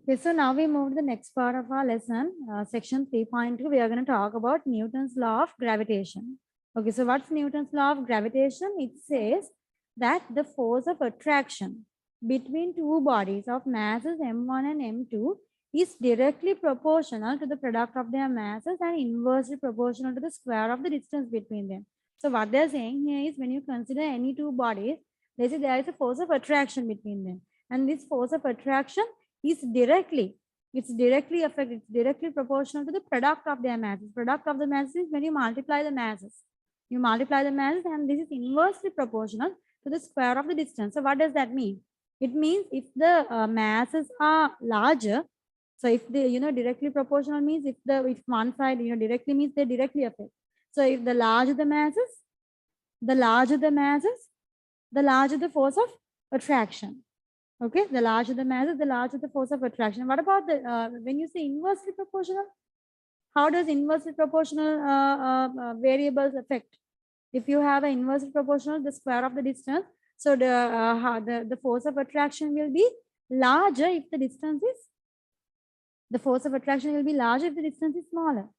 Okay, so now we move to the next part of our lesson, section 3.2. We are going to talk about Newton's law of gravitation. Okay, so what's Newton's law of gravitation? It says that the force of attraction between two bodies of masses m1 and m2 is directly proportional to the product of their masses and inversely proportional to the square of the distance between them. So what they're saying here is when you consider any two bodies, they say there is a force of attraction between them. And this force of attraction is directly proportional to the product of their masses. Product of the masses is when you multiply the masses. You multiply the masses and this is inversely proportional to the square of the distance. So what does that mean? It means if the masses are larger, so if they, directly proportional means if one side, directly means they directly affect. So if the larger the masses, the larger the masses, the larger the force of attraction. Okay, the larger the masses, the larger the force of attraction. What about the when you say inversely proportional? How does inversely proportional variables affect? If you have an inversely proportional, the square of the distance, so the force of attraction will be larger if the distance is, the force of attraction will be larger if the distance is smaller,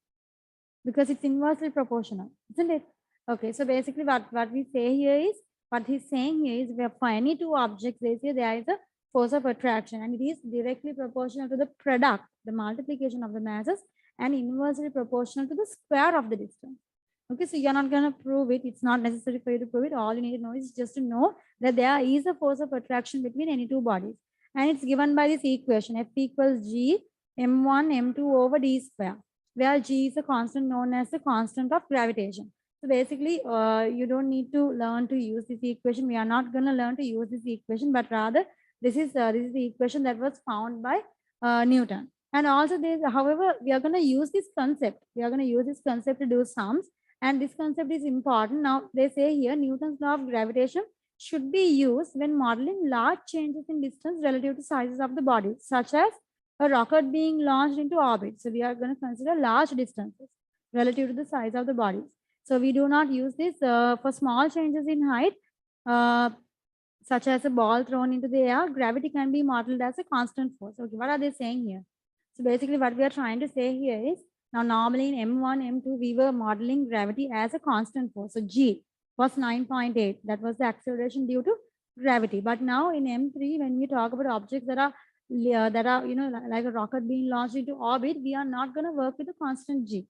because it's inversely proportional, isn't it? Okay, so basically what we say here is, what he's saying here is, for any two objects, they say there is a force of attraction and it is directly proportional to the product, the multiplication of the masses, and inversely proportional to the square of the distance. Okay, so you're not going to prove it. It's not necessary for you to prove it. All you need to know is just to know that there is a force of attraction between any two bodies. And it's given by this equation, F equals G m1 m2 over d square, where G is a constant known as the constant of gravitation. So basically, you don't need to learn to use this equation. We are not going to learn to use this equation, but rather this is the equation that was found by Newton. And also, however, we are going to use this concept. We are going to use this concept to do sums. And this concept is important. Now, they say here Newton's law of gravitation should be used when modeling large changes in distance relative to sizes of the body, such as a rocket being launched into orbit. So we are going to consider large distances relative to the size of the bodies. So we do not use this for small changes in height, such as a ball thrown into the air. Gravity can be modeled as a constant force. Okay, what are they saying here? So basically what we are trying to say here is, now normally in M1, M2, we were modeling gravity as a constant force. So G was 9.8. That was the acceleration due to gravity. But now in M3, when we talk about objects that are, like a rocket being launched into orbit, we are not going to work with a constant G.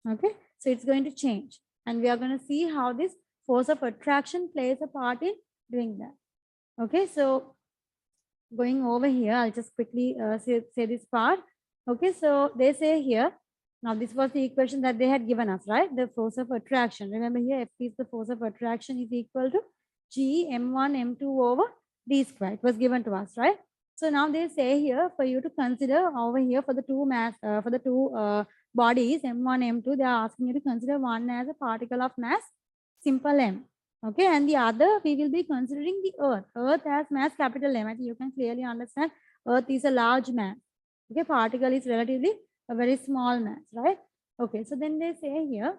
Okay, so it's going to change. And we are going to see how this force of attraction plays a part in doing that. Okay, so going over here, I'll just quickly say this part. Okay, so they say here, now this was the equation that they had given us, right? The force of attraction. Remember here, F is the force of attraction is equal to G m1 m2 over d square. It was given to us, right? So now they say here for you to consider over here for the two bodies m1 m2, they are asking you to consider one as a particle of mass simple m. Okay, and the other we will be considering the earth. Earth has mass capital M. I think you can clearly understand earth is a large mass. Okay, particle is relatively a very small mass, right? Okay, so then they say here,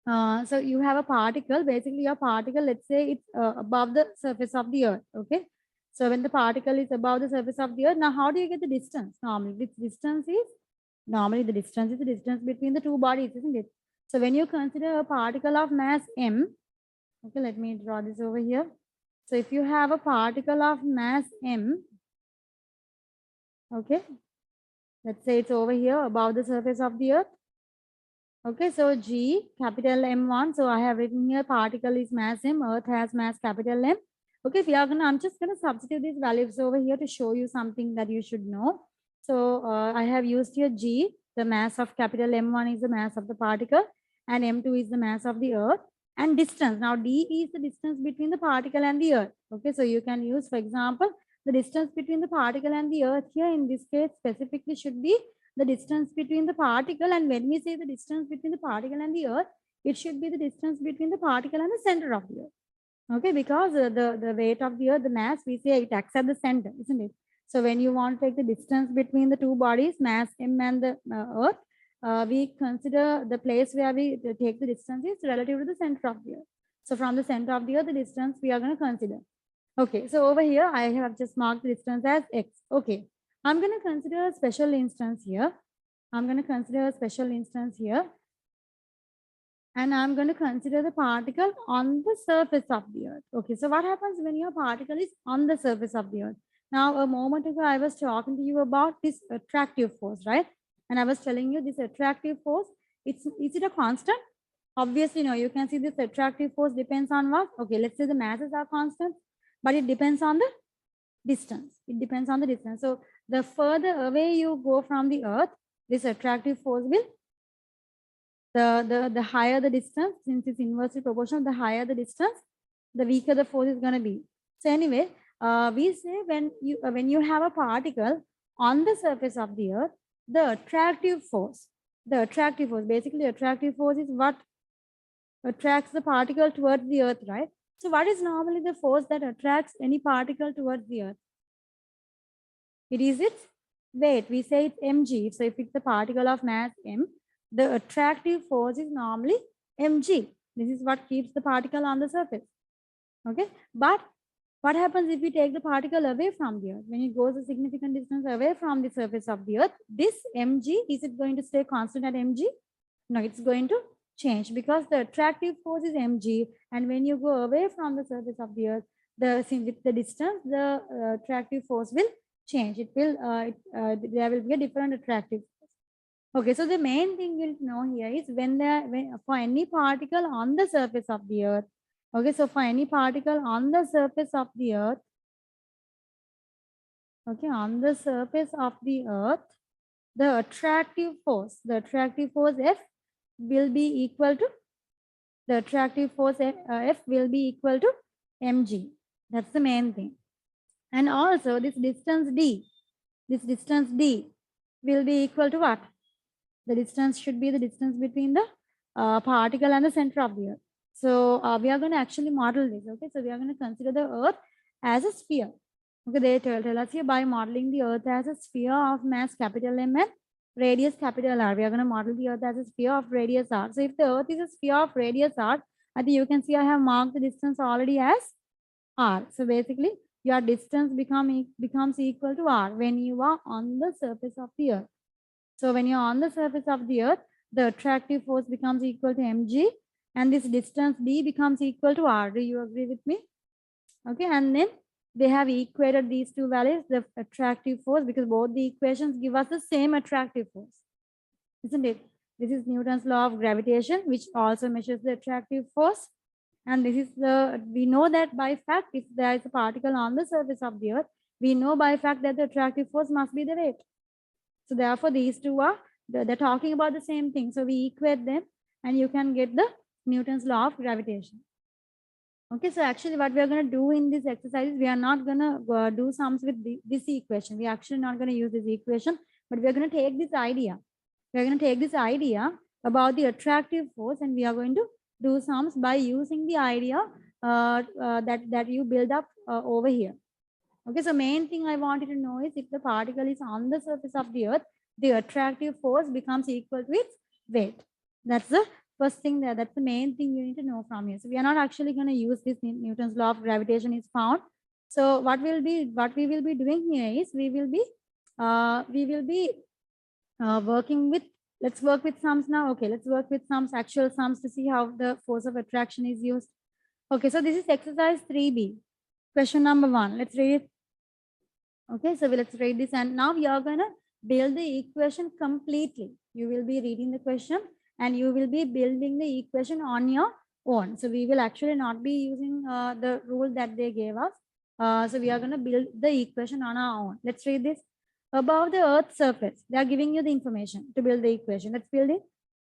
so you have a particle, basically your particle, let's say it's above the surface of the earth. Okay, so when the particle is above the surface of the earth, now how do you get the distance? Normally the distance is the distance between the two bodies, isn't it? So when you consider a particle of mass m, okay, let me draw this over here. So if you have a particle of mass m, okay, let's say it's over here above the surface of the earth. Okay, so G, capital M1. So I have written here particle is mass m, earth has mass capital M. Okay, if you are gonna, I'm just gonna substitute these values over here to show you something that you should know. So I have used here G, the mass of capital M1 is the mass of the particle, and M2 is the mass of the earth. And distance, now D is the distance between the particle and the earth. Okay, so you can use, for example, the distance between the particle and the earth here in this case specifically should be the distance between the particle. And when we say the distance between the particle and the earth, it should be the distance between the particle and the center of the earth. Okay, because the weight of the earth, the mass, we say it acts at the center, isn't it? So when you want to take the distance between the two bodies, mass m and the earth, we consider the place where we take the distance is relative to the center of the earth. So from the center of the earth, the distance we are going to consider. Okay, so over here, I have just marked the distance as x. Okay, I'm going to consider a special instance here. I'm going to consider a special instance here. And I'm going to consider the particle on the surface of the earth. Okay, so what happens when your particle is on the surface of the earth? Now, a moment ago, I was talking to you about this attractive force, right? And I was telling you this attractive force, is it a constant? Obviously, no. You can see this attractive force depends on what? Okay, let's say the masses are constant, but it depends on the distance. It depends on the distance. So the further away you go from the earth, this attractive force will, the higher the distance, since it's inversely proportional, the higher the distance, the weaker the force is going to be. So anyway, we say when you have a particle on the surface of the earth, the attractive force, basically attractive force is what attracts the particle towards the earth, right? So what is normally the force that attracts any particle towards the earth? It is its weight. We say it's mg. So if it's a particle of mass m, the attractive force is normally mg. This is what keeps the particle on the surface. Okay, but what happens if we take the particle away from the earth? When it goes a significant distance away from the surface of the earth, this mg, is it going to stay constant at mg? No, it's going to change because the attractive force is mg, and when you go away from the surface of the earth, with the distance, the attractive force will change. It will there will be a different attractive force. Okay, so the main thing you'll know here is when for any particle on the surface of the earth. Okay, so for any particle on the surface of the earth, okay, on the surface of the earth, the attractive force F will be equal to, the attractive force F will be equal to mg. That's the main thing. And also this distance d will be equal to what? The distance should be the distance between the particle and the center of the earth. So we are going to actually model this. Okay, so we are going to consider the earth as a sphere. Okay, they tell us here by modeling the earth as a sphere of mass capital M and radius capital R. We are going to model the earth as a sphere of radius R. So if the earth is a sphere of radius R, I think you can see I have marked the distance already as R. So basically your distance becomes equal to R when you are on the surface of the earth. So when you're on the surface of the earth, the attractive force becomes equal to mg, and this distance d becomes equal to R. Do you agree with me? Okay, and then they have equated these two values, the attractive force, because both the equations give us the same attractive force, isn't it? This is Newton's law of gravitation, which also measures the attractive force. And this is we know that by fact, if there is a particle on the surface of the earth, we know by fact that the attractive force must be the weight. So therefore, these two are, they're talking about the same thing. So we equate them and you can get the Newton's law of gravitation. Okay, so actually what we are going to do in this exercise is we are not going to do sums with this equation. We are actually not going to use this equation, but we are going to take this idea. We are going to take this idea about the attractive force and we are going to do sums by using the idea that you build up over here. Okay, so main thing I wanted to know is if the particle is on the surface of the earth, the attractive force becomes equal to its weight. That's the first thing there. That's the main thing you need to know from here. So we are not actually going to use this. Newton's law of gravitation is found. So what we will be doing here is we will be working with, let's work with sums now. Okay, let's work with sums, actual sums, to see how the force of attraction is used. Okay, so this is exercise 3B. Question number 1. Let's read it. Okay, so let's read this, and now you are gonna build the equation completely. You will be reading the question and you will be building the equation on your own. So we will actually not be using the rule that they gave us. So we are gonna build the equation on our own. Let's read this. Above the Earth's surface, they are giving you the information to build the equation. Let's build it.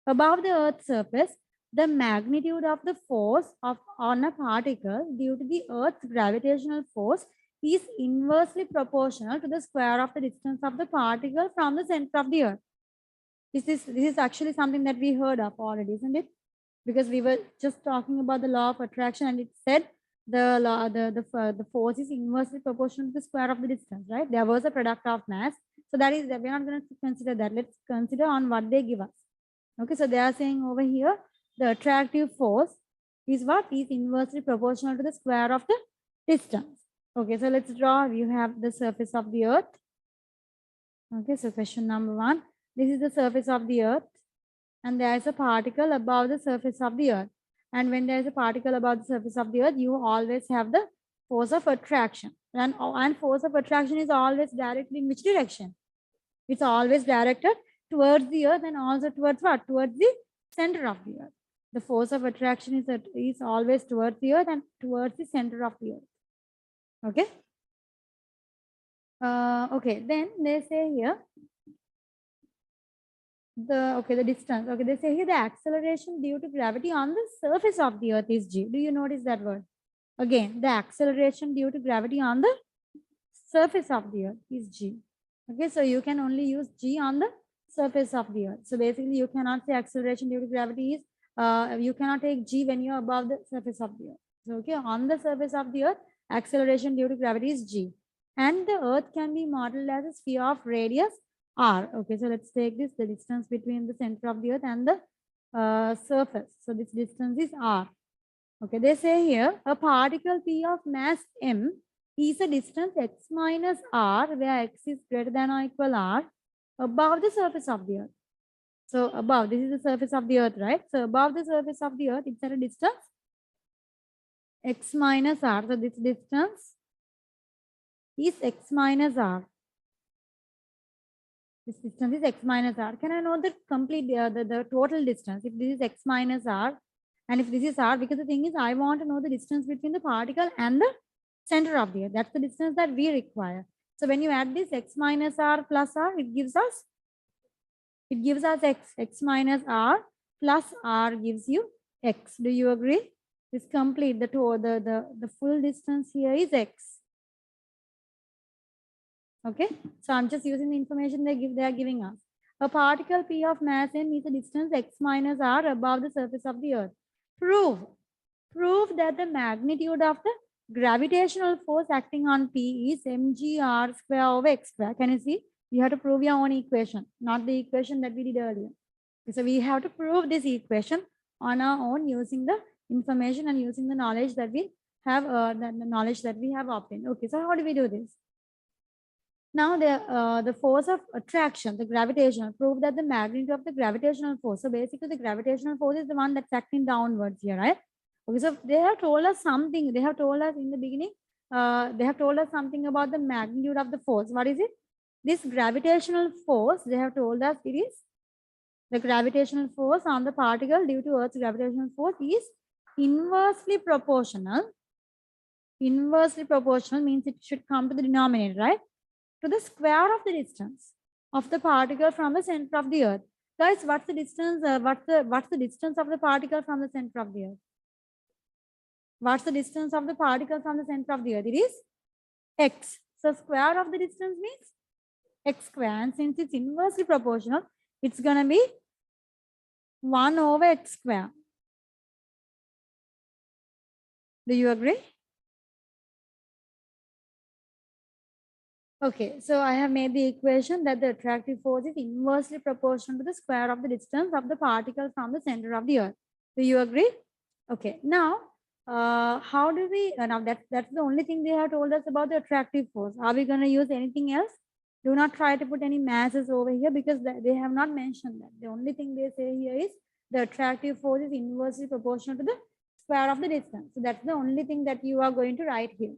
Above the Earth's surface, the magnitude of the force on a particle due to the Earth's gravitational force is inversely proportional to the square of the distance of the particle from the center of the earth. This is actually something that we heard of already, isn't it? Because we were just talking about the law of attraction and it said the force is inversely proportional to the square of the distance, right? There was a product of mass. So that is, we're not going to consider that. Let's consider on what they give us. Okay, so they are saying over here, the attractive force is what is inversely proportional to the square of the distance. Okay, so let's draw. You have the surface of the earth. Okay, so question number 1. This is the surface of the earth, and there is a particle above the surface of the earth. And when there is a particle above the surface of the earth, you always have the force of attraction. And force of attraction is always directed in which direction? It's always directed towards the earth and also towards what? Towards the center of the earth. The force of attraction is always towards the earth and towards the center of the earth. Okay. Okay, then they say here the distance. Okay, they say here the acceleration due to gravity on the surface of the earth is g. Do you notice that word? Again, the acceleration due to gravity on the surface of the earth is g. Okay, so you can only use g on the surface of the earth. So basically, you cannot say acceleration due to gravity is you cannot take g when you're above the surface of the earth. So okay, on the surface of the earth, acceleration due to gravity is g, and the earth can be modeled as a sphere of radius r. Okay, so let's take this, the distance between the center of the earth and the surface. So this distance is r. Okay, they say here a particle p of mass m is a distance x minus r, where x is greater than or equal r, above the surface of the earth. So above, this is the surface of the earth, right? So above the surface of the earth, it's at a distance x minus r. So this distance is x minus r. This distance is x minus r. Can I know the complete, the total distance? If this is x minus r, and if this is r, because the thing is, I want to know the distance between the particle and the center of the earth. That's the distance that we require. So when you add this x minus r plus r, it gives us x minus r plus r gives you x. Do you agree? This complete, the full distance here is x. Okay, so I'm just using the information they are giving us. A particle p of mass m is a distance x minus r above the surface of the earth. Prove that the magnitude of the gravitational force acting on p is mgr square over x square. Can you see? You have to prove your own equation, not the equation that we did earlier. So we have to prove this equation on our own using the information and using the knowledge that we have, the knowledge that we have obtained. Okay, so how do we do this? Now the force of attraction, the gravitational, prove that the magnitude of the gravitational force. So basically the gravitational force is the one that's acting downwards here, right? Okay, so they have told us something. They have told us in the beginning, they have told us something about the magnitude of the force. What is it? This gravitational force, they have told us it is the gravitational force on the particle due to Earth's gravitational force is inversely proportional. Inversely proportional means it should come to the denominator, right? To the square of the distance of the particle from the center of the earth. Guys, what's the distance? What's the distance of the particle from the center of the earth? What's the distance of the particle from the center of the earth? It is x. So square of the distance means x square. And since it's inversely proportional, it's gonna be 1 over x square. Do you agree? Okay, so I have made the equation that the attractive force is inversely proportional to the square of the distance of the particle from the center of the earth. Do you agree? Okay, now how do we, now that's the only thing they have told us about the attractive force. Are we going to use anything else? Do not try to put any masses over here because they have not mentioned that. The only thing they say here is the attractive force is inversely proportional to the square of the distance. So that's the only thing that you are going to write here.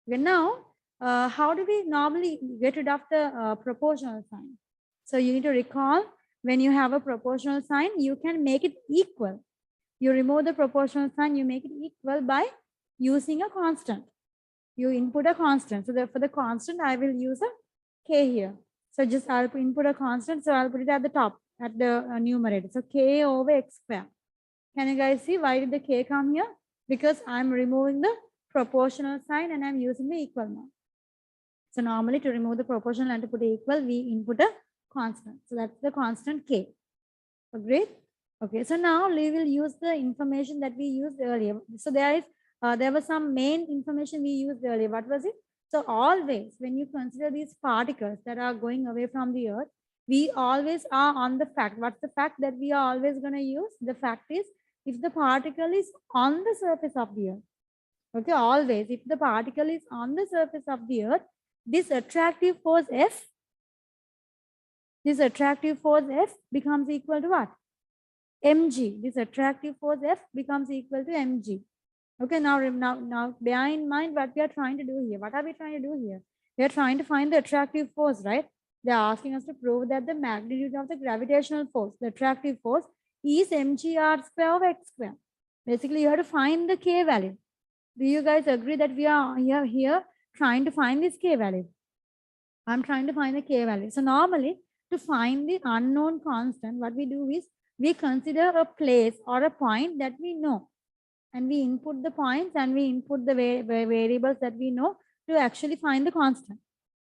Okay, now, how do we normally get rid of the proportional sign? So you need to recall, when you have a proportional sign, you can make it equal. You remove the proportional sign, you make it equal by using a constant. You input a constant. So for the constant, I will use a k here. So just I'll input a constant. So I'll put it at the top, at the numerator. So k over x square. Can you guys see why did the k come here? Because I'm removing the proportional sign and I'm using the equal mark. So normally to remove the proportional and to put equal, we input a constant. So that's the constant k. Agreed? Okay, so now we will use the information that we used earlier. So there was some main information we used earlier. What was it? So always when you consider these particles that are going away from the earth, we always are on the fact. What's the fact that we are always going to use? The fact is if the particle is on the surface of the earth. Okay, always if the particle is on the surface of the earth, this attractive force F This attractive force F becomes equal to what? Mg. This attractive force F becomes equal to mg. Okay, now bear in mind what we are trying to do here. What are we trying to do here? We are trying to find the attractive force, right? They are asking us to prove that the magnitude of the gravitational force, the attractive force, is mgr square over x square. Basically, you have to find the k value. Do you guys agree that we are here trying to find this k value? I'm trying to find the k value. So normally, to find the unknown constant, what we do is we consider a place or a point that we know, and we input the points and we input the variables that we know to actually find the constant.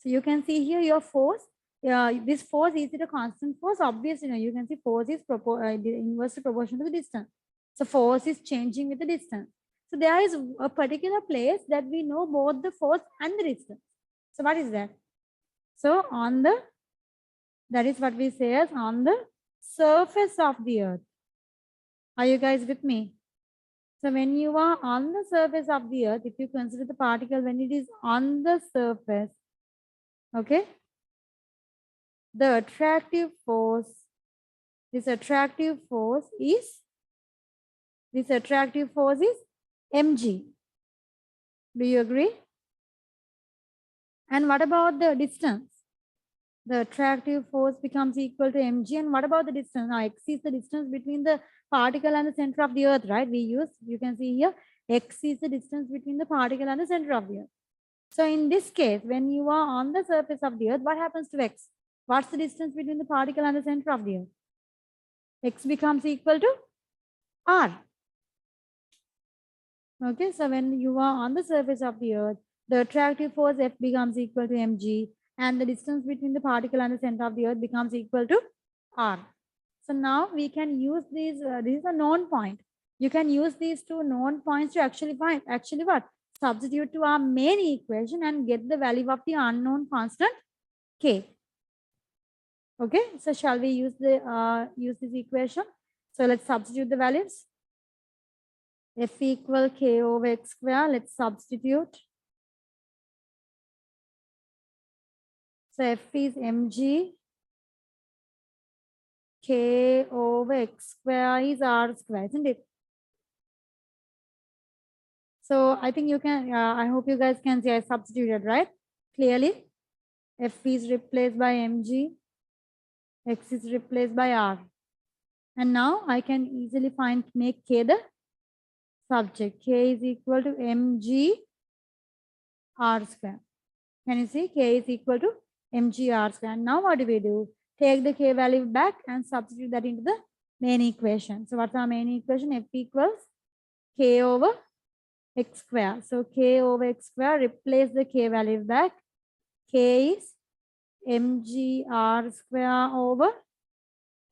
So you can see here your force. This force, is it a constant force? Obviously, no. You can see force is inversely proportional to the distance. So force is changing with the distance. So there is a particular place that we know both the force and the distance. So what is that? So that is what we say as on the surface of the earth. Are you guys with me? So when you are on the surface of the earth, if you consider the particle when it is on the surface, okay, the attractive force, this attractive force is mg. Do you agree? And what about the distance? The attractive force becomes equal to mg. And what about the distance? Now x is the distance between the particle and the center of the earth, right? You can see here, x is the distance between the particle and the center of the earth. So in this case, when you are on the surface of the earth, what happens to x? What's the distance between the particle and the center of the earth? X becomes equal to r. Okay, so when you are on the surface of the earth, the attractive force F becomes equal to mg, and the distance between the particle and the center of the earth becomes equal to r. So now we can use these, this is a known point. You can use these two known points to actually find, what? Substitute to our main equation and get the value of the unknown constant k. Okay, so shall we use this equation? So let's substitute the values. F equal k over x square. Let's substitute. So F is mg. K over x square is r square, isn't it? So I think you can, I hope you guys can see I substituted, right? Clearly, F is replaced by mg. X is replaced by r. And now I can easily make k the subject. K is equal to mg r square. Can you see? K is equal to mg r square. And now what do we do? Take the k value back and substitute that into the main equation. So what's our main equation? F equals k over x square. So k over x square, replace the k value back. K is mg r square over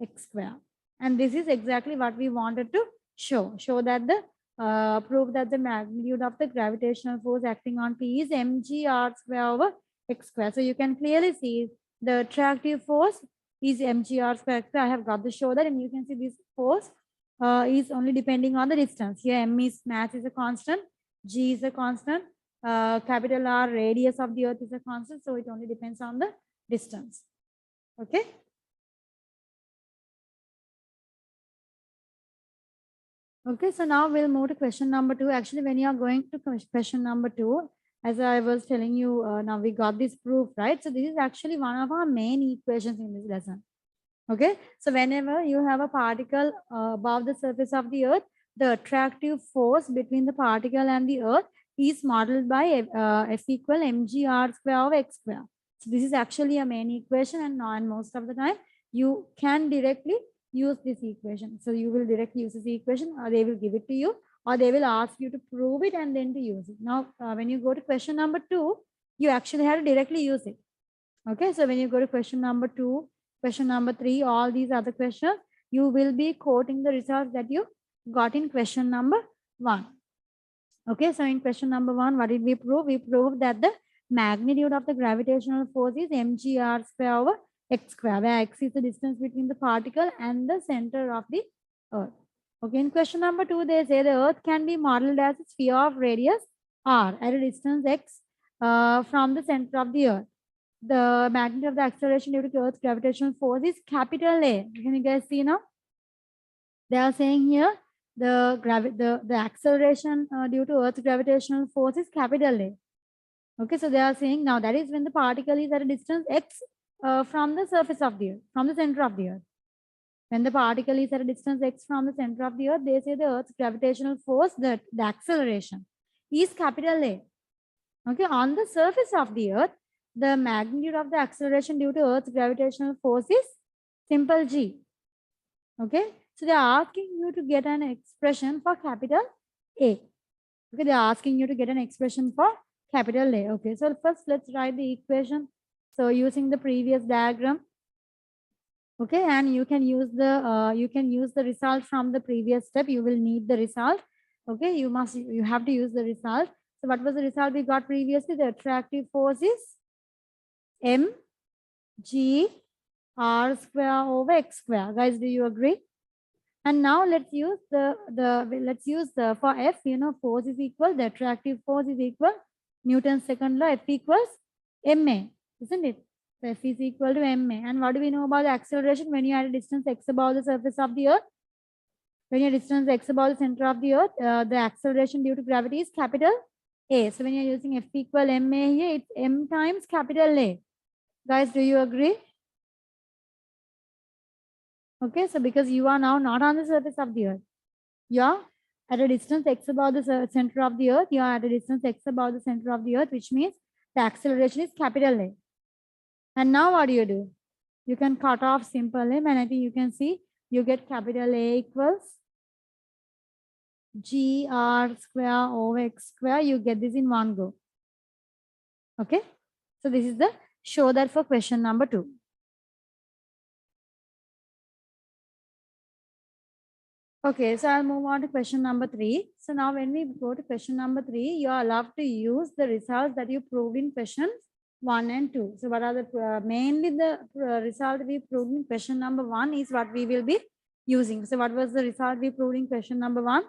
x square. And this is exactly what we wanted to show. Show that the prove that the magnitude of the gravitational force acting on P is mg r square over x square. So you can clearly see the attractive force is mg r square. I have got to show that, and you can see this force is only depending on the distance. Here m is mass is a constant, g is a constant, capital R radius of the earth is a constant, so it only depends on the distance. Okay. Okay, so now we'll move to question number 2. Actually, when you are going to question number 2, as I was telling you, now we got this proof, right? So this is actually one of our main equations in this lesson. Okay, so whenever you have a particle above the surface of the earth, the attractive force between the particle and the earth is modeled by F equal mg r square over x square. So this is actually a main equation, and most of the time you can directly use this equation. So you will directly use this equation, or they will give it to you, or they will ask you to prove it and then to use it. Now, when you go to question number 2, you actually have to directly use it. Okay, so when you go to question number 2, question number 3, all these other questions, you will be quoting the results that you got in question number 1. Okay, so in question number 1, what did we prove? We proved that the magnitude of the gravitational force is mg r square over x square, where x is the distance between the particle and the center of the earth. Okay, in question number 2, they say the earth can be modeled as a sphere of radius r at a distance x from the center of the earth. the magnitude of the acceleration due to Earth's gravitational force is capital A. Can you guys see now? They are saying here the acceleration due to Earth's gravitational force is capital A. Okay, so they are saying now that is when the particle is at a distance x from the surface of the Earth, from the center of the Earth. When the particle is at a distance x from the center of the Earth, they say the Earth's gravitational force, the acceleration, is capital A. Okay, on the surface of the Earth, the magnitude of the acceleration due to Earth's gravitational force is simple g. Okay, so they are asking you to get an expression for capital A. Okay, they are asking you to get an expression for capital A. Okay, so first let's write the equation. So using the previous diagram. Okay, and you can use the result from the previous step. You will need the result. Okay, you have to use the result. So what was the result we got previously? The attractive force is mg r square over x square. Guys, do you agree? And now let's use the for F, force is equal, the attractive force is equal Newton's second law, F equals ma, isn't it? So F is equal to ma. And what do we know about the acceleration when you are at a distance x above the surface of the Earth? When you're distance x above the center of the Earth, the acceleration due to gravity is capital A. So when you're using F equal ma here, it's m times capital A. Guys, do you agree? Okay, so because you are now not on the surface of the Earth, you are at a distance x above the center of the Earth, you are at a distance x above the center of the Earth, which means the acceleration is capital A. And now what do? You can cut off simple m, and I think you can see you get capital A equals g r square over x square. You get this in one go. Okay, so this is the show that for question number 2. Okay, so I'll move on to question number 3. So now when we go to question number 3, you are allowed to use the results that you proved in questions 1 and 2. So what are the mainly the result we proved in question number 1 is what we will be using. So what was the result we proved in question number 1?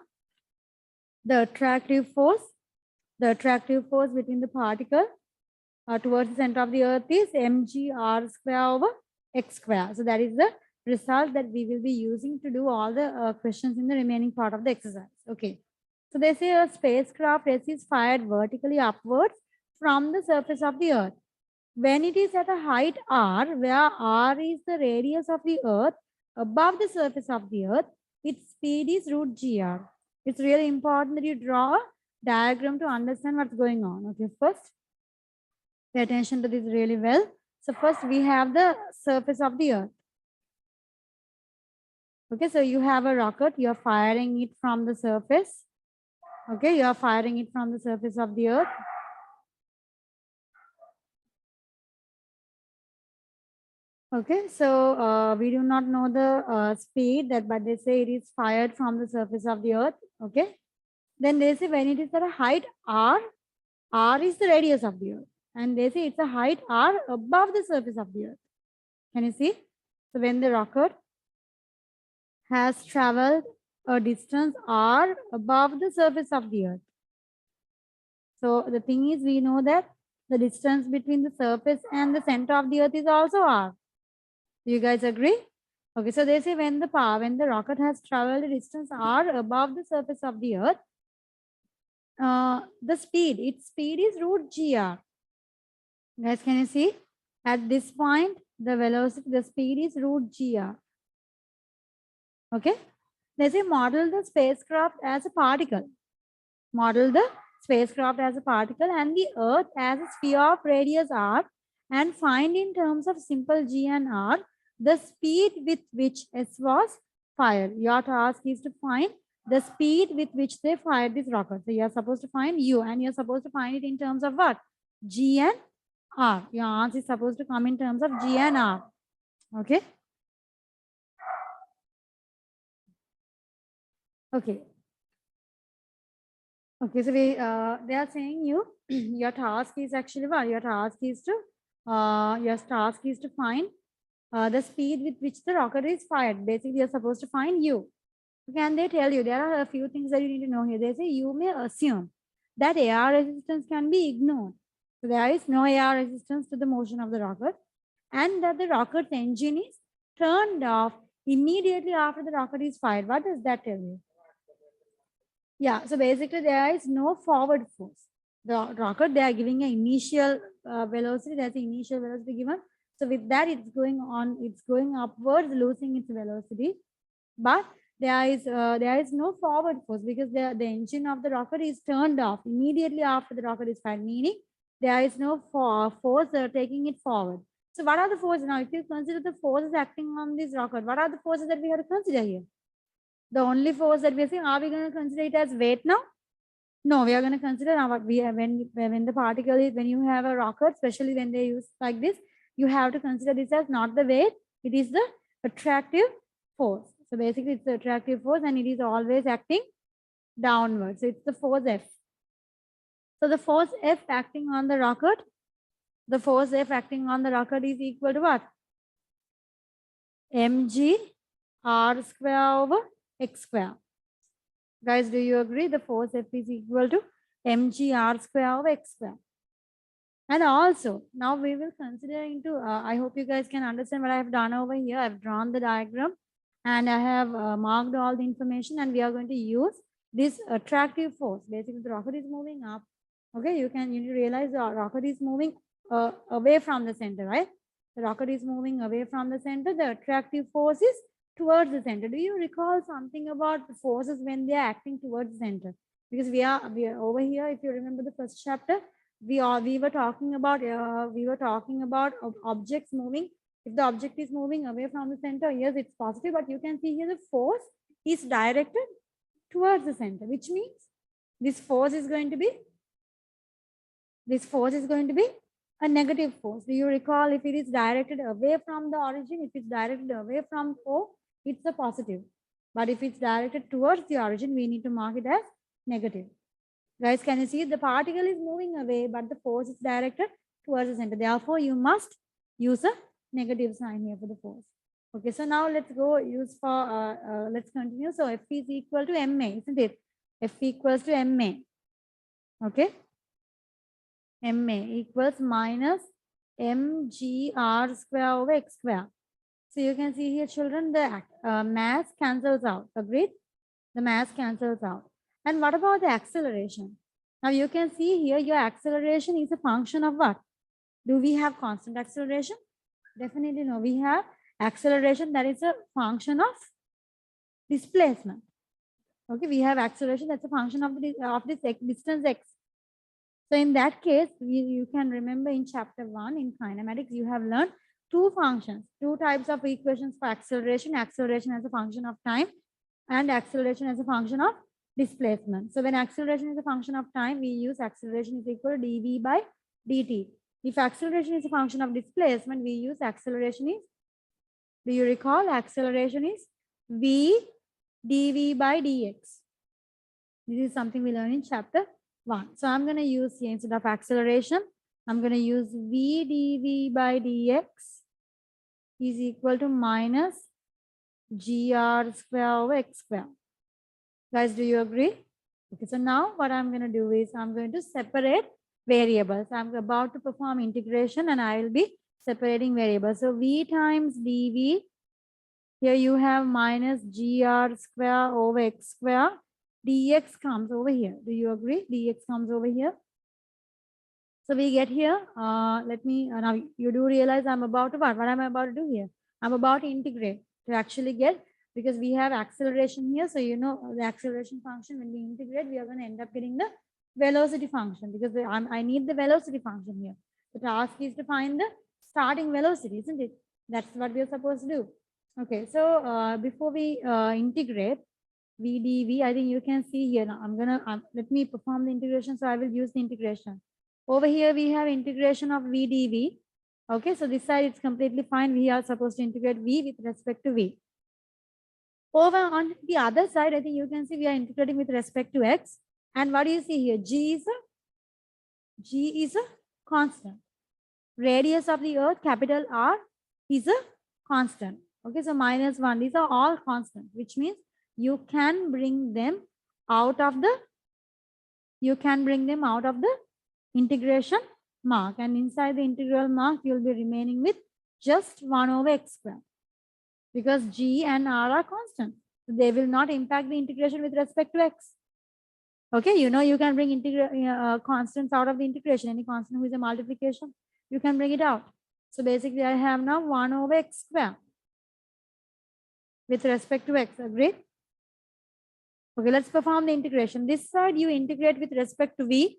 The attractive force between the particle towards the center of the Earth is mg r square over x square. So that is the result that we will be using to do all the questions in the remaining part of the exercise. Okay, so they say a spacecraft S is fired vertically upwards from the surface of the Earth. When it is at a height r, where r is the radius of the Earth above the surface of the Earth, its speed is root gr. It's really important that you draw a diagram to understand what's going on. Okay, first pay attention to this really well. So first we have the surface of the Earth. Okay, so you have a rocket, you're firing it from the surface. Okay, you are firing it from the surface of the Earth. Okay, so we do not know the speed but they say it is fired from the surface of the Earth. Okay, then they say when it is at a height r, r is the radius of the Earth, and they say it's a height r above the surface of the Earth. Can you see? So when the rocket has traveled a distance r above the surface of the Earth. So the thing is, we know that the distance between the surface and the center of the Earth is also r. Do you guys agree? Okay, so they say when the rocket has traveled a distance r above the surface of the Earth, its speed is root gr. Guys, can you see? At this point, the speed is root gr. Okay, they say model the spacecraft as a particle. Model the spacecraft as a particle and the Earth as a sphere of radius r, and find in terms of simple g and r the speed with which S was fired. Your task is to find the speed with which they fired this rocket. So you are supposed to find u, and you are supposed to find it in terms of what? G and r. Your answer is supposed to come in terms of g and r. Okay. Okay. Okay, so they are saying your task is actually what? Your task is to find the speed with which the rocket is fired. Basically, you're supposed to find u. Okay, and they tell you there are a few things that you need to know here. They say you may assume that air resistance can be ignored. So there is no air resistance to the motion of the rocket, and that the rocket's engine is turned off immediately after the rocket is fired. What does that tell you? Yeah, so basically there is no forward force. The rocket, they are giving an initial velocity, there's an initial velocity given. So with that, it's going upwards, losing its velocity. But there is no forward force because the engine of the rocket is turned off immediately after the rocket is fired, meaning there is no force taking it forward. So what are the forces now? If you consider the forces acting on this rocket, what are the forces that we have to consider here? The only force that we're saying, are we going to consider it as weight now? No, we are going to consider now what we have when the particle is, when you have a rocket, especially when they use like this, you have to consider this as not the weight, it is the attractive force. So basically it's the attractive force and it is always acting downwards. So it's the force F. So the force F acting on the rocket, the force F acting on the rocket is equal to what? mg r square over x square. Guys, do you agree? The force F is equal to mg r square over x square. And also, now we will consider into, I hope you guys can understand what I have done over here. I've drawn the diagram and I have marked all the information, and we are going to use this attractive force. Basically, the rocket is moving up. Okay, you realize the rocket is moving away from the center, right? The rocket is moving away from the center. The attractive force is towards the center. Do you recall something about the forces when they are acting towards the center? Because we are over here. If you remember the first chapter, we were talking about objects moving. If the object is moving away from the center, yes, it's positive, but you can see here the force is directed towards the center, which means this force is going to be a negative force. Do you recall, if it is directed away from the origin, if it's directed away from O, it's a positive. But if it's directed towards the origin, we need to mark it as negative. Guys, can you see the particle is moving away, but the force is directed towards the center. Therefore, you must use a negative sign here for the force. Okay, so now let's let's continue. So F is equal to MA, isn't it? F equals to MA. Okay. MA equals minus mgr square over x square. So you can see here, children, the mass cancels out. Agreed? The mass cancels out. And what about the acceleration? Now you can see here your acceleration is a function of what? Do we have constant acceleration? Definitely no. We have acceleration that is a function of displacement. Okay, we have acceleration that's a function of this distance x. So in that case, you can remember in chapter 1 in kinematics, you have learned two functions, two types of equations for acceleration. Acceleration as a function of time and acceleration as a function of displacement. So when acceleration is a function of time, we use acceleration is equal to dv by dt. If acceleration is a function of displacement, we use acceleration is, do you recall, acceleration is v dv by dx. This is something we learned in chapter 1. So I'm going to use here, instead of acceleration, I'm going to use v dv by dx is equal to minus gr square over x square. Guys, do you agree? Okay, so now what I'm going to do is I'm going to separate variables. I'm about to perform integration and I will be separating variables. So v times dv, here you have minus gr square over x square. Dx comes over here. Do you agree? Dx comes over here. So we get here, let me, now you do realize I'm about to, what am I about to do here? I'm about to integrate to actually get, because we have acceleration here. So you know the acceleration function, when we integrate, we are going to end up getting the velocity function, because I need the velocity function here. The task is to find the starting velocity, isn't it? That's what we are supposed to do. Okay, so before we integrate v dv, I think you can see here now. I'm gonna let me perform the integration. So I will use the integration. Over here we have integration of v dv. Okay, so this side it's completely fine. We are supposed to integrate v with respect to v. Over on the other side, I think you can see we are integrating with respect to x. And what do you see here? G is a constant. Radius of the earth, capital R, is a constant. Okay, so minus 1. These are all constant, which means you can bring them out of the integration mark, and inside the integral mark, you'll be remaining with just 1 over x square because g and r are constant. So they will not impact the integration with respect to x. Okay, you know you can bring constants out of the integration. Any constant who is a multiplication, you can bring it out. So basically, I have now 1 over x square with respect to x. Agreed? Okay, let's perform the integration. This side you integrate with respect to v.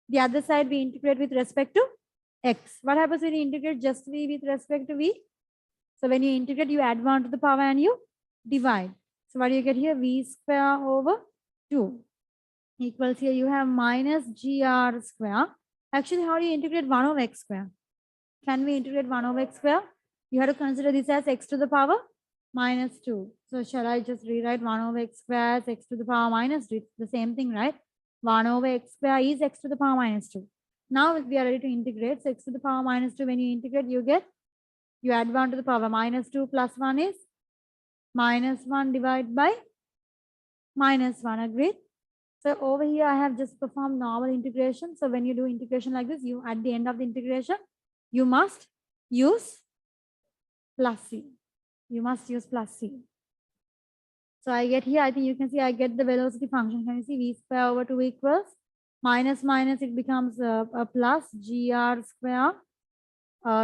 The other side we integrate with respect to x. What happens when you integrate just v with respect to v? So when you integrate, you add 1 to the power and you divide. So what do you get here? V square over 2 equals here you have minus gr square. Actually, how do you integrate 1 over x square? Can we integrate 1 over x square? You have to consider this as x to the power minus 2. So shall I just rewrite 1 over x square as x to the power minus 2? It's the same thing, right? 1 over x square is x to the power minus 2. Now we are ready to integrate. So x to the power minus 2, when you integrate, you add 1 to the power minus 2 plus 1 is minus 1 divided by minus 1. Agreed? So over here, I have just performed normal integration. So when you do integration like this, you at the end of the integration, you must use plus c. You must use plus c. So I get here, I think you can see I get the velocity function. Can you see v square over 2 equals minus minus, it becomes a plus gr square.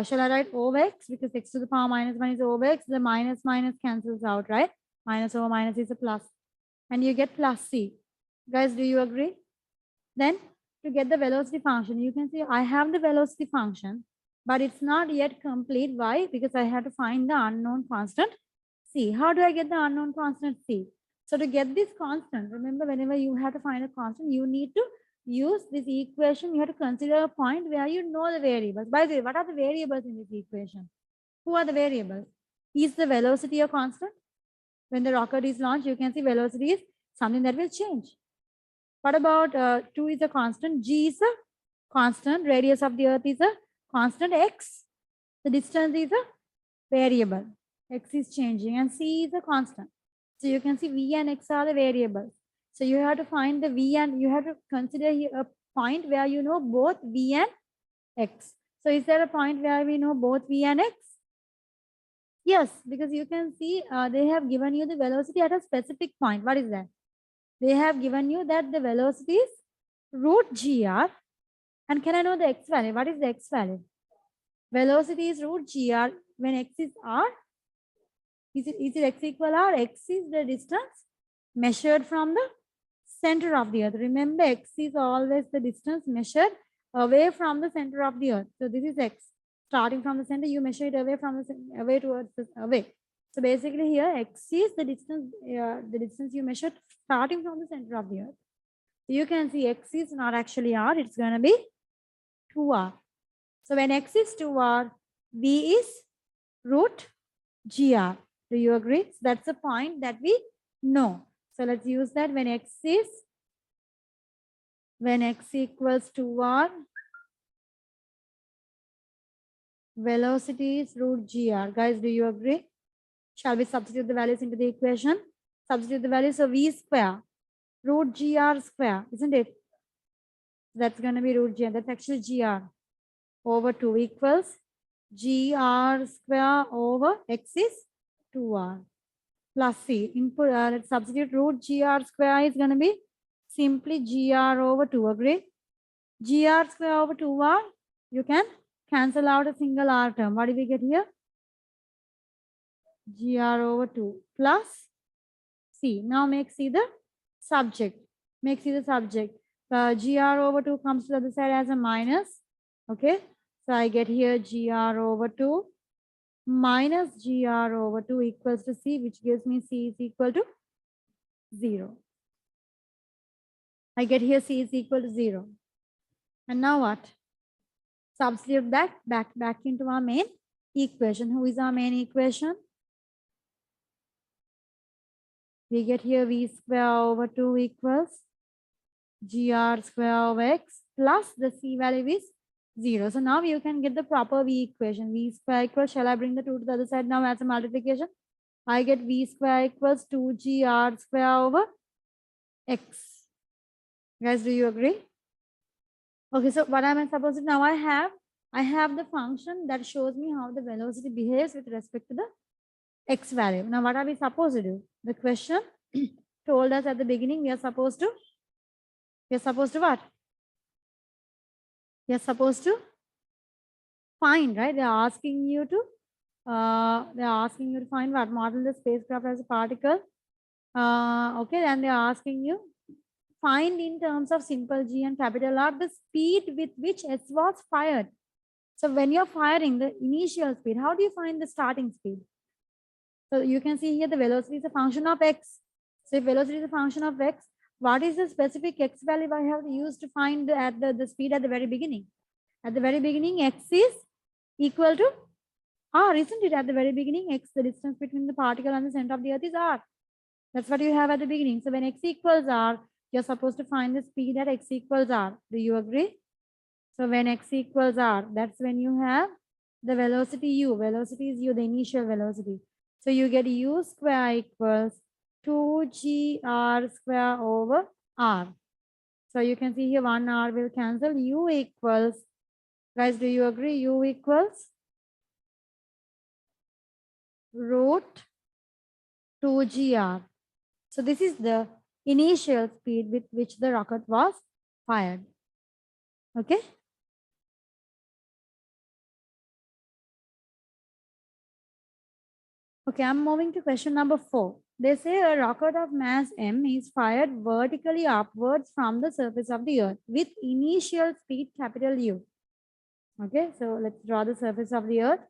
Shall I write over x? Because x to the power minus 1 is over x. The minus minus cancels out, right? Minus over minus is a plus. And you get plus c. Guys, do you agree? Then to get the velocity function, you can see I have the velocity function, but it's not yet complete. Why? Because I have to find the unknown constant c. How do I get the unknown constant c? So to get this constant, remember whenever you have to find a constant, you need to use this equation. You have to consider a point where you know the variables. By the way, what are the variables in this equation? Who are the variables? Is the velocity a constant? When the rocket is launched, you can see velocity is something that will change. What about 2 is a constant, g is a constant, radius of the earth is a constant, x, the distance is a variable, x is changing, and c is a constant. So you can see v and x are the variables. So you have to find the v and you have to consider here a point where you know both v and x. So is there a point where we know both v and x? Yes, because you can see they have given you the velocity at a specific point. What is that? They have given you that the velocity is root gr. And can I know the x value? What is the x value? Velocity is root gr when x is r. Is it x equal r? X is the distance measured from the center of the earth. Remember, x is always the distance measured away from the center of the earth. So this is x. Starting from the center, you measure it away from the away towards the away. So basically here, x is the distance you measured starting from the center of the earth. You can see x is not actually r, it's going to be 2r. So when x is 2r, v is root gr. Do you agree? So that's the point that we know. So let's use that when x equals 2r, velocity is root gr. Guys, do you agree? Shall we substitute the values into the equation? Substitute the values of v square, root gr square, isn't it? That's going to be root gr. That's actually gr over 2 equals gr square over x is 2r plus c. Input, let's substitute root gr square is going to be simply gr over 2. Agree? Gr square over 2r, you can cancel out a single r term. What do we get here? gr over 2 plus c. Now make c the subject. Make c the subject. Gr over 2 comes to the other side as a minus. Okay. So I get here gr over 2 minus gr over 2 equals to c, which gives me c is equal to 0. I get here c is equal to 0. And now what? Substitute back into our main equation. Who is our main equation? We get here v square over 2 equals gr square over x plus the c value is 0. So now you can get the proper v equation. V square equals, shall I bring the 2 to the other side now as a multiplication? I get v square equals 2gr square over x. Guys, do you agree? Okay, so what am I supposed to now? I have the function that shows me how the velocity behaves with respect to the x value. Now, what are we supposed to do? The question told us at the beginning we are supposed to what? We are supposed to find, right? They are asking you to find what? Model the spacecraft as a particle. Okay, then they are asking you find in terms of simple G and capital R the speed with which S was fired. So when you're firing the initial speed, how do you find the starting speed? So you can see here the velocity is a function of x. So if velocity is a function of x, what is the specific x value I have used to find the speed at the very beginning? At the very beginning, x is equal to r, isn't it? At the very beginning, x, the distance between the particle and the center of the earth is r. That's what you have at the beginning. So when x equals r, you're supposed to find the speed at x equals r. Do you agree? So when x equals r, that's when you have the velocity u. Velocity is u, the initial velocity. So you get u square equals 2gr square over r. So you can see here 1 r will cancel. U equals, guys, do you agree? U equals root 2gr. So this is the initial speed with which the rocket was fired. Okay. Okay, I'm moving to question number 4. They say a rocket of mass m is fired vertically upwards from the surface of the earth with initial speed capital U. Okay, so let's draw the surface of the earth.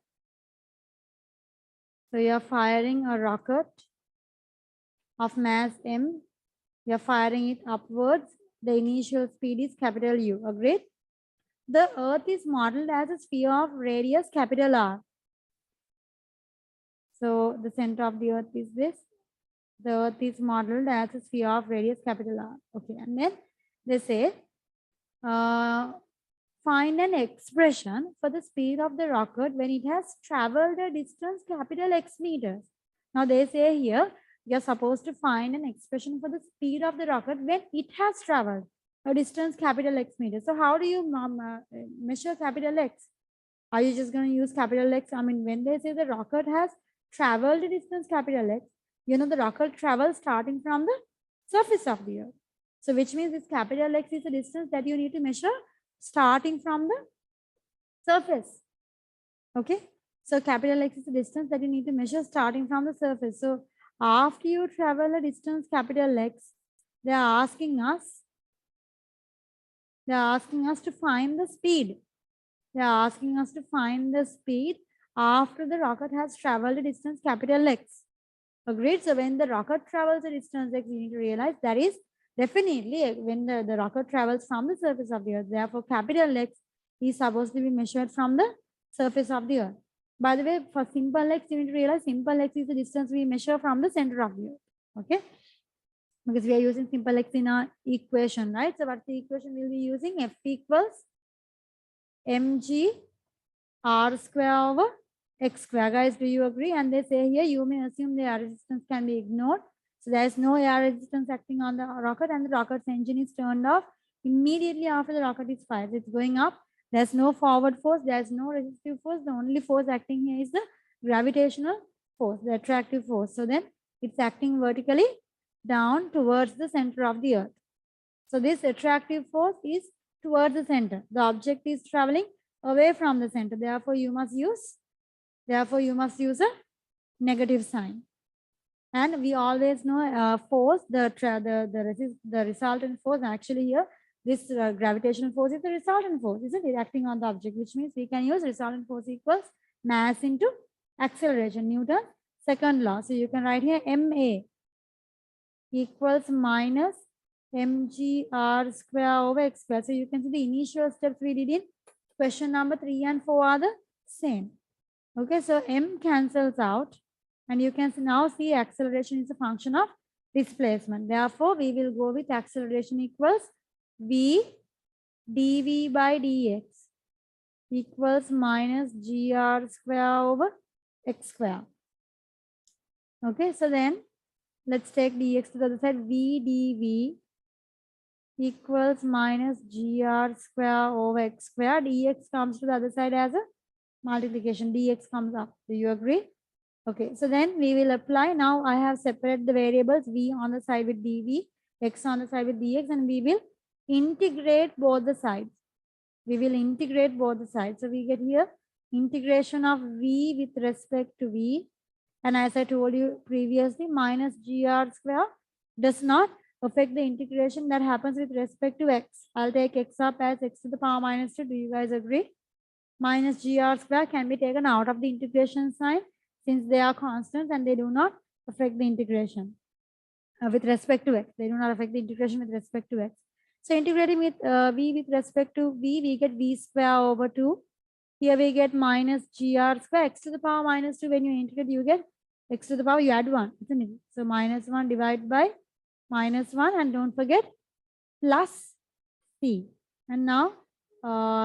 So you're firing a rocket of mass m. You're firing it upwards. The initial speed is capital U. Agreed? The earth is modeled as a sphere of radius capital R. So the center of the earth is this. The earth is modeled as a sphere of radius capital R. Okay, and then they say, find an expression for the speed of the rocket when it has traveled a distance capital X meters. Now they say here, you're supposed to find an expression for the speed of the rocket when it has traveled a distance capital X meters. So how do you measure capital X? Are you just going to use capital X? I mean, when they say the rocket has traveled a distance capital X, you know, the rocket travels starting from the surface of the earth. So which means this capital X is the distance that you need to measure starting from the surface. Okay. So capital X is the distance that you need to measure starting from the surface. So after you travel a distance capital X, they are asking us to find the speed. They are asking us to find the speed after the rocket has traveled a distance capital X. Agreed? So when the rocket travels a distance X, you need to realize that is definitely when the rocket travels from the surface of the earth. Therefore, capital X is supposed to be measured from the surface of the earth. By the way, for simple X, you need to realize simple X is the distance we measure from the center of the earth. Okay? Because we are using simple X in our equation, right? So what's the equation we'll be using? F equals mg r square over x square. Guys, do you agree? And they say here, you may assume the air resistance can be ignored. So there is no air resistance acting on the rocket, and the rocket's engine is turned off immediately after the rocket is fired. It's going up. There's no forward force. There's no resistive force. The only force acting here is the gravitational force, the attractive force. So then it's acting vertically down towards the center of the earth. So this attractive force is towards the center. The object is traveling away from the center. Therefore, you must use a negative sign. And we always know force, the resultant force. Actually, here this gravitational force is the resultant force, isn't it? Acting on the object, which means we can use resultant force equals mass into acceleration. Newton's second law. So you can write here ma equals minus mgr square over x square. So you can see the initial steps we did in question number 3 and 4 are the same. Okay, so m cancels out, and you can now see acceleration is a function of displacement. Therefore, we will go with acceleration equals v dv by dx equals minus gr square over x square. Okay, so then let's take dx to the other side. V dv equals minus gr square over x square. Dx comes to the other side as a multiplication. Dx comes up. Do you agree? Okay, so then we will apply. Now I have separated the variables v on the side with dv, x on the side with dx, and we will integrate both the sides. We will integrate both the sides. So we get here integration of v with respect to v. And as I told you previously, minus gr square does not affect the integration that happens with respect to x. I'll take x up as x to the power minus 2. Do you guys agree? Minus gr square can be taken out of the integration sign since they are constants and they do not affect the integration with respect to x. They do not affect the integration with respect to x. So integrating with v with respect to v, we get v square over 2. Here we get minus gr square, x to the power minus 2. When you integrate, you get x to the power, you add 1, isn't it? So minus 1 divided by minus 1, and don't forget plus c. And now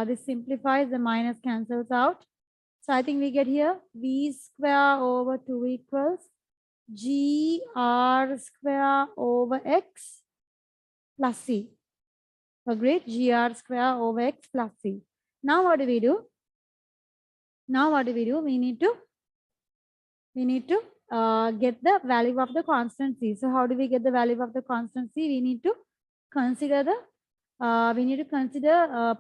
this simplifies, the minus cancels out. So I think we get here v square over 2 equals gr square over x plus c. Agreed? Gr square over x plus c. Now what do we do? Now what do we do? We need to get the value of the constant c. So how do we get the value of the constant c? We need to consider the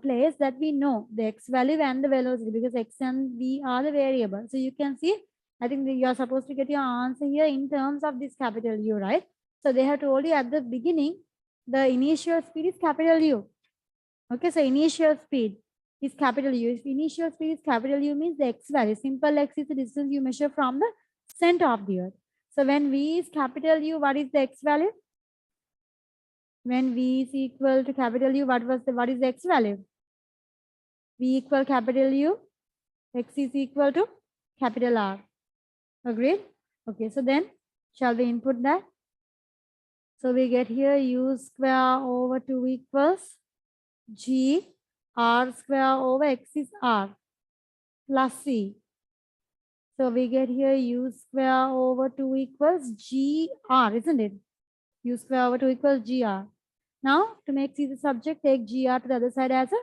place that we know the x value and the velocity, because x and v are the variables. So you can see, I think you are supposed to get your answer here in terms of this capital U, right? So they have told you at the beginning, the initial speed is capital U. Okay, so initial speed is capital U. If initial speed is capital U, means the x value. Simple x is the distance you measure from the center of the earth. So when v is capital U, what is the x value? When v is equal to capital U, what is the x value? V equal capital U, x is equal to capital R. Agreed? Okay, so then shall we input that? So we get here u square over 2 equals g r square over x is r plus c. So we get here u square over 2 equals gr, isn't it? U square over 2 equals gr. Now, to make c the subject, take gr to the other side as a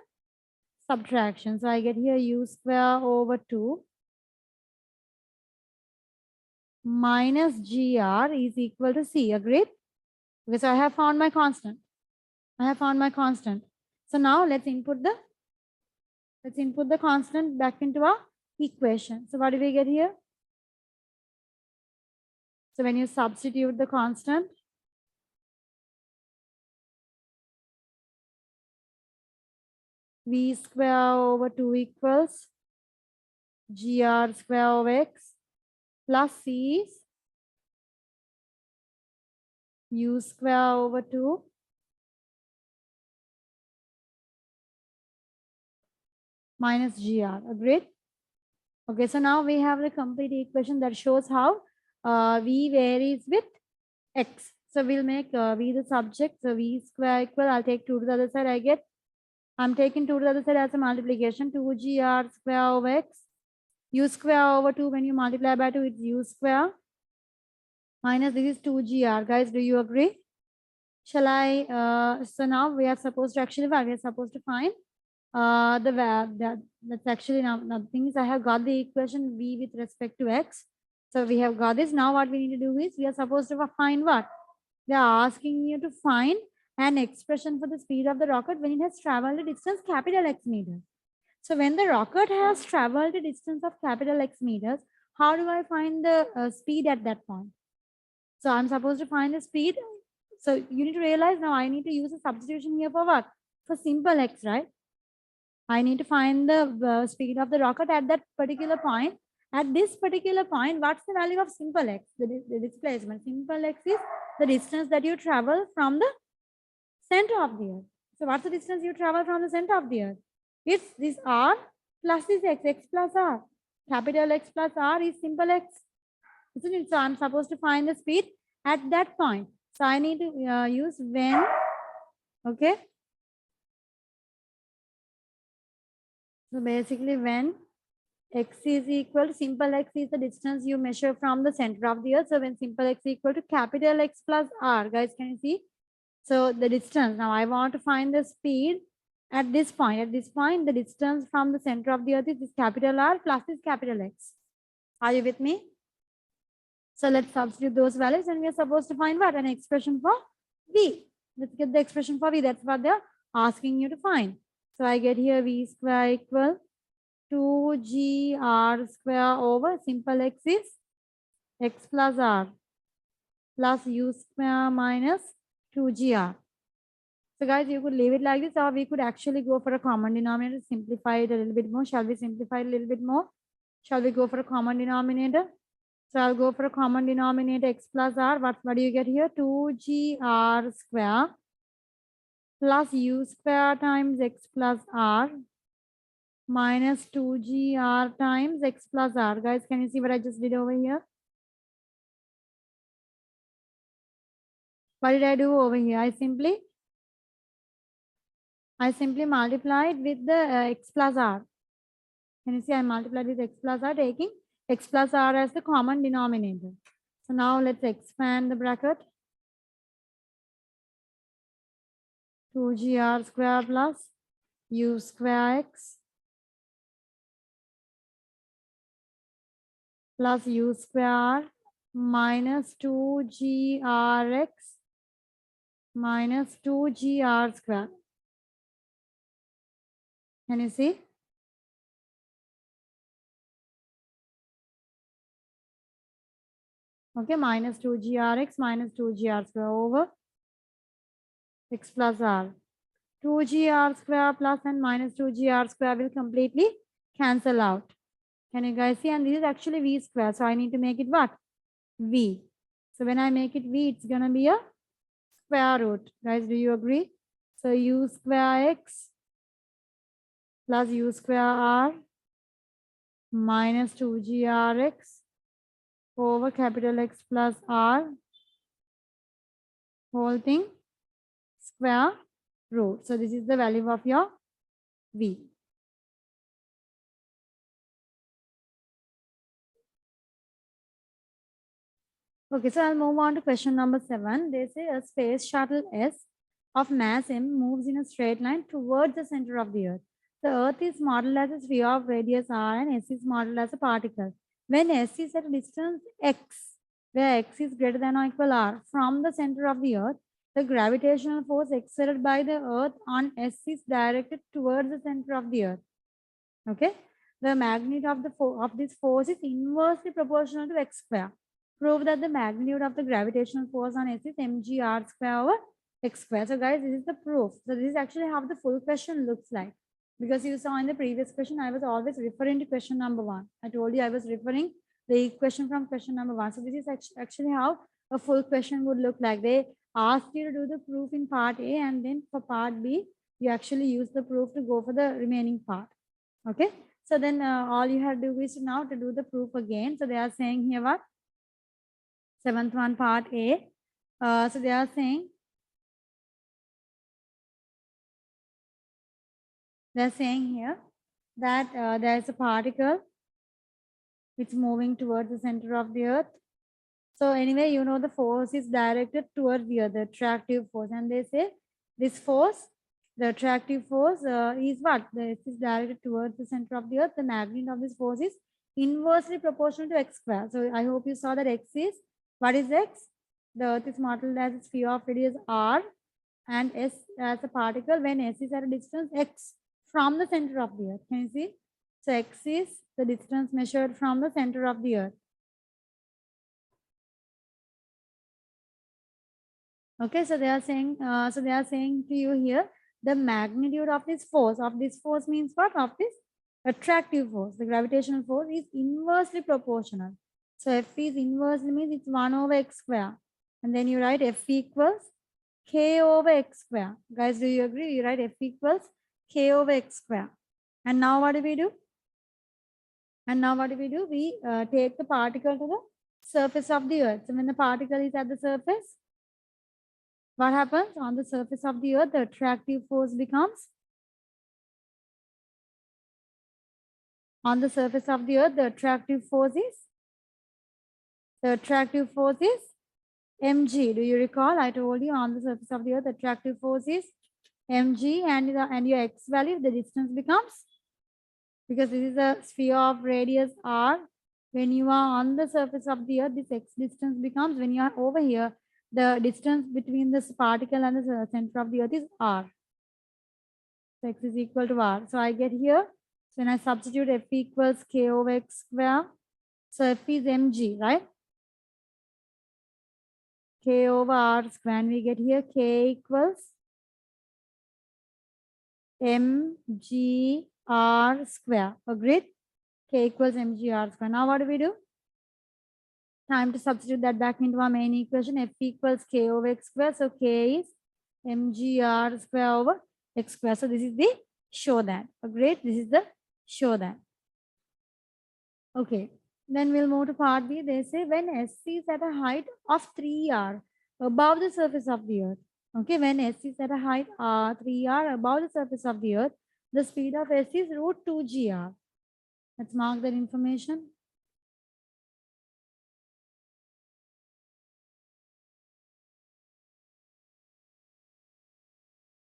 subtraction. So I get here u square over 2 minus gr is equal to c. Agreed? Because I have found my constant. So now let's input the constant back into our equation. So what do we get here? So when you substitute the constant, v square over 2 equals gr square over x plus c is u square over 2 minus gr. Agreed? Okay, so now we have the complete equation that shows how v varies with x. So we'll make v the subject. So v square equal, I'll take 2 to the other side. I'm taking 2 to the other side as a multiplication. 2gr square over x. U square over 2, when you multiply by 2, it's u square. Minus this is 2gr. Guys, do you agree? Shall I? So now we are supposed to actually, we are supposed to find that's actually now the thing is, I have got the equation v with respect to x. So we have got this. Now what we need to do is, we are supposed to find what? They are asking you to find an expression for the speed of the rocket when it has traveled a distance capital X meters. So when the rocket has traveled a distance of capital X meters, how do I find the speed at that point? So I'm supposed to find the speed. So you need to realize now I need to use a substitution here for what? For simple x, right? I need to find the speed of the rocket at that particular point. At this particular point, what's the value of simple x? The displacement. Simple x is the distance that you travel from the center of the earth. So what's the distance you travel from the center of the earth? It's this r plus this x plus r. Capital X plus r is simple x. Isn't it? So I'm supposed to find the speed at that point. So I need to use when, okay? So basically when x is equal to, simple x is the distance you measure from the center of the earth. So when simple x is equal to capital X plus r, guys, can you see? So the distance, now I want to find the speed at this point. At this point, the distance from the center of the earth is this capital R plus this capital X. Are you with me? So let's substitute those values and we are supposed to find what? An expression for V. Let's get the expression for V. That's what they're asking you to find. So I get here V square equal 2GR square over simple X is X plus R plus U square minus 2GR. So guys, you could leave it like this or we could actually go for a common denominator, simplify it a little bit more. Shall we simplify it a little bit more? Shall we go for a common denominator? So I'll go for a common denominator X plus R. What do you get here? 2GR square plus U square times X plus R minus 2GR times X plus R. Guys, can you see what I just did over here? What did I do over here? I simply multiplied with the X plus R. Can you see I multiplied with X plus R, taking X plus R as the common denominator. So now let's expand the bracket. 2GR square plus U square X plus U square minus 2GRX minus 2GR square. Can you see? Okay, minus 2GRX minus 2GR square over X plus R. 2GR square plus and minus 2GR square will completely cancel out. Can you guys see? And this is actually V square. So I need to make it what? V. So when I make it V, it's going to be a square root. Guys, do you agree? So U square X plus U square R minus 2GRX over capital X plus R whole thing square root. So this is the value of your V. Okay, so I'll move on to question number 7. They say a space shuttle S of mass m moves in a straight line towards the center of the earth. The earth is modeled as a sphere of radius r and S is modeled as a particle. When S is at a distance x, where x is greater than or equal r from the center of the earth, the gravitational force exerted by the earth on S is directed towards the center of the earth. Okay, the magnitude of this force is inversely proportional to x square. Prove that the magnitude of the gravitational force on S is mgr square over x square. So guys, this is the proof. So this is actually how the full question looks like. Because you saw in the previous question, I was always referring to question number 1. I told you I was referring the question from question number 1. So this is actually how a full question would look like. They asked you to do the proof in part A, and then for part B, you actually use the proof to go for the remaining part. Okay. So then all you have to do is now to do the proof again. So they are saying here what? 7th one, part A. So they are saying, they're saying here that there is a particle which moving towards the center of the earth. So anyway, you know the force is directed towards the earth, the attractive force. And they say this force, the attractive force is what? This is directed towards the center of the earth. The magnitude of this force is inversely proportional to x square. So I hope you saw that x is, what is x? The earth is modeled as a sphere of radius r and S as a particle when S is at a distance x from the center of the earth. Can you see? So x is the distance measured from the center of the earth. Okay, so they are saying, to you here, the magnitude of this force means what? Of this attractive force, the gravitational force is inversely proportional. So F is inversely means it's 1 over x square. And then you write F equals k over x square. Guys, do you agree? You write F equals k over x square. And now what do we do? We take the particle to the surface of the earth. So when the particle is at the surface, what happens? On the surface of the earth, the attractive force becomes, on the surface of the earth, the attractive force is mg. Do you recall? I told you on the surface of the earth, attractive force is mg, and your x value, the distance becomes, because this is a sphere of radius r. When you are on the surface of the earth, this x distance becomes, when you are over here, the distance between this particle and the center of the earth is r. So x is equal to r. So I get here, so when I substitute f equals k over x square, so f is mg, right? K over r square, and we get here k equals mg r square. Agreed? K equals mg r square. Now what do we do? Time to substitute that back into our main equation. F equals k over x square. So k is mg r square over x square. So this is the show that. Agreed? This is the show that. Okay. Then we'll move to part B. They say when S is at a height of 3r above the surface of the earth. Okay, when S is at a height 3r above the surface of the earth, the speed of S is root 2gr. Let's mark that information.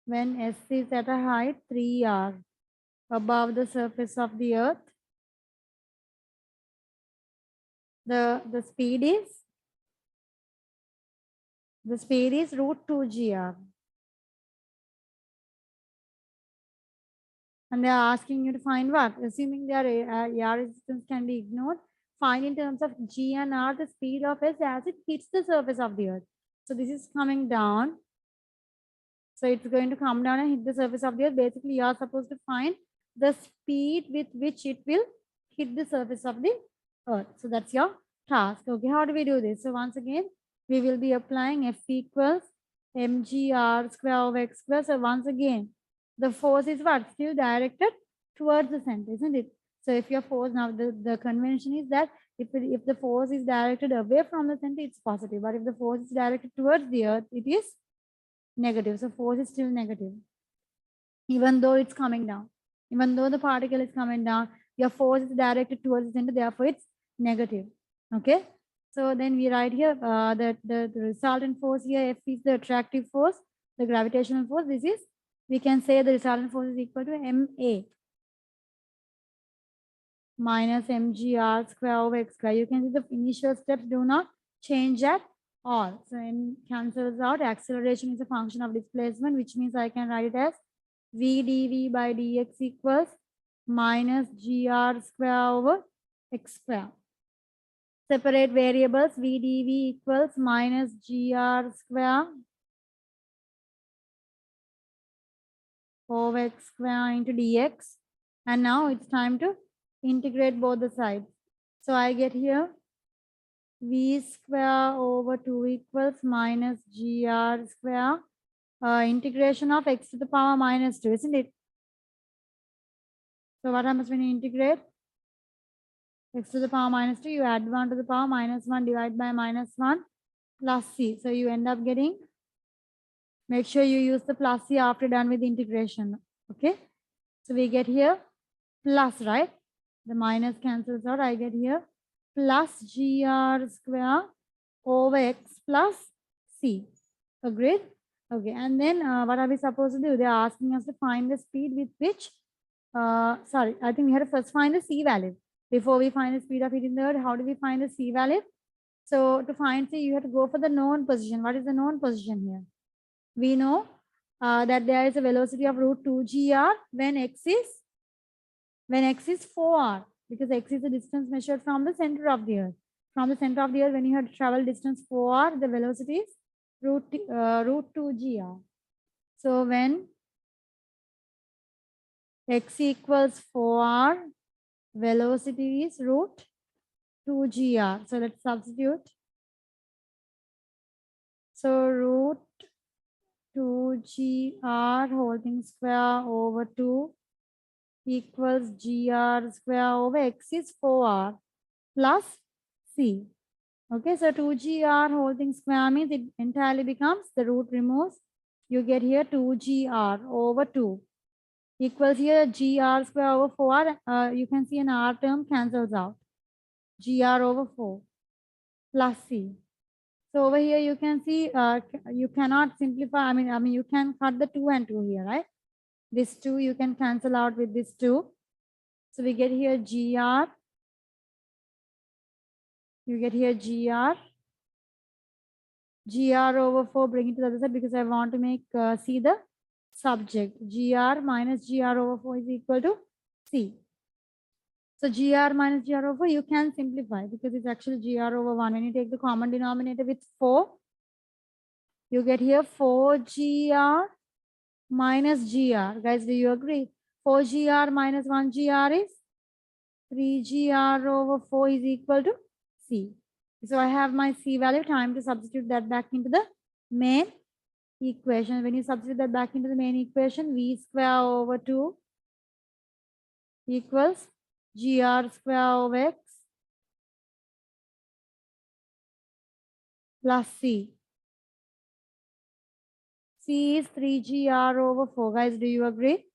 When S is at a height 3r above the surface of the earth, the speed is root 2gr. And they are asking you to find what? Assuming their air resistance can be ignored, find in terms of g and r the speed of S as it hits the surface of the earth. So this is coming down. So it's going to come down and hit the surface of the earth. Basically, you are supposed to find the speed with which it will hit the surface of the earth. So that's your task. Okay, how do we do this? So once again, we will be applying F equals mg r square over x square. So once again, the force is what? Still directed towards the center, isn't it? So if your force, now the convention is that if the force is directed away from the center, it's positive. But if the force is directed towards the earth, it is negative. So force is still negative, even though it's coming down. Even though the particle is coming down, your force is directed towards the center, therefore it's negative. Okay. So then we write here that the resultant force here, F is the attractive force, the gravitational force. This is, we can say the resultant force is equal to MA minus mg r square over x square. You can see the initial steps do not change at all. So n cancels out. Acceleration is a function of displacement, which means I can write it as v dv by dx equals minus gr square over x square. Separate variables, v dv equals minus gr square over x square into dx. And now it's time to integrate both the sides. So I get here v square over 2 equals minus gr square, integration of x to the power minus 2, isn't it? So what happens when you integrate x to the power minus 2? You add 1 to the power minus 1, divide by minus 1 plus c. So you end up getting, make sure you use the plus c after done with the integration. Okay. So we get here plus, right? The minus cancels out. I get here plus gr square over x plus c. Agreed? Okay. And then what are we supposed to do? They're asking us to find the speed with which, sorry, I think we had to first find the c value. Before we find the speed of hitting the earth, how do we find the c value? So to find c, you have to go for the known position. What is the known position here? We know that there is a velocity of root 2gr when x is 4r, because x is the distance measured from the center of the earth. From the center of the earth, when you have traveled distance 4r, the velocity is root 2gr. So when x equals 4r, velocity is root 2gr. So let's substitute. So root 2gr whole thing square over 2 equals gr square over x is 4r plus c. Okay, so 2gr whole thing square means it entirely becomes, the root removes. You get here 2gr over 2 equals here gr square over 4r. You can see an r term cancels out. Gr over 4 plus c. So over here you can see you cannot simplify. I mean you can cut the 2 and 2 here, right? This 2 you can cancel out with this 2. So we get here GR. You get here GR. GR over 4, bring it to the other side because I want to make C the subject. GR minus GR over 4 is equal to C. So GR minus GR over 4, you can simplify because it's actually GR over 1. When you take the common denominator with 4, you get here 4GR minus GR. Guys, do you agree? 4GR minus 1GR is 3GR over 4 is equal to C. So I have my C value. Time to substitute that back into the main equation. When you substitute that back into the main equation, V square over 2 equals GR square over X plus C. C is 3GR over 4. Guys, do you agree?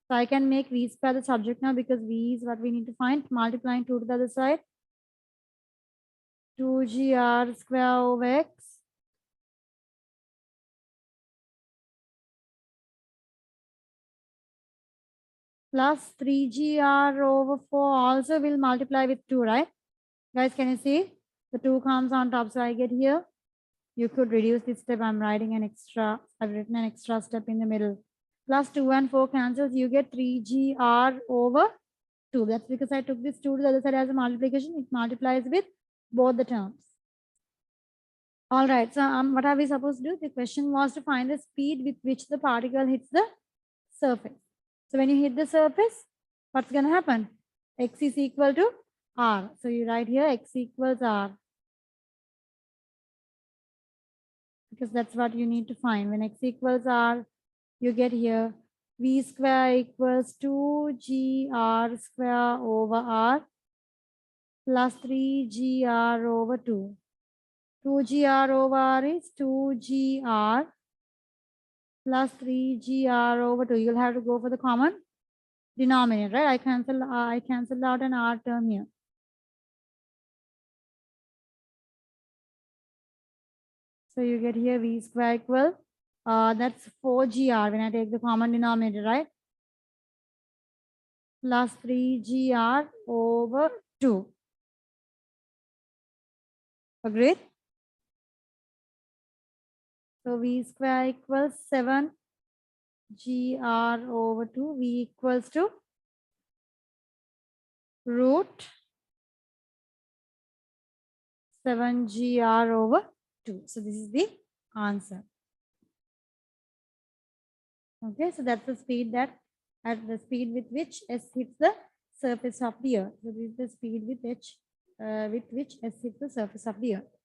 So I can make V square the subject now because V is what we need to find. Multiplying 2 to the other side. 2GR square over X plus 3GR over 4 also will multiply with 2, right? Guys, can you see? The 2 comes on top. So I get here. You could reduce this step. I've written an extra step in the middle. Plus 2 and 4 cancels. You get 3GR over 2. That's because I took this 2 to the other side as a multiplication. It multiplies with both the terms. All right. So what are we supposed to do? The question was to find the speed with which the particle hits the surface. So when you hit the surface, what's going to happen? X is equal to R. So you write here X equals R. Because that's what you need to find. When X equals R, you get here V square equals 2GR square over R plus 3GR over 2. 2GR over R is 2GR plus 3GR over 2. You'll have to go for the common denominator, right? I cancel out an R term here. So you get here V square equal, that's 4GR when I take the common denominator, right? Plus 3GR over 2. Agreed? So V square equals 7GR over 2. V equals to root 7GR over 2. So this is the answer. Okay, so that's the speed at the speed with which S hits the surface of the earth. So this is the speed with which S hits the surface of the earth.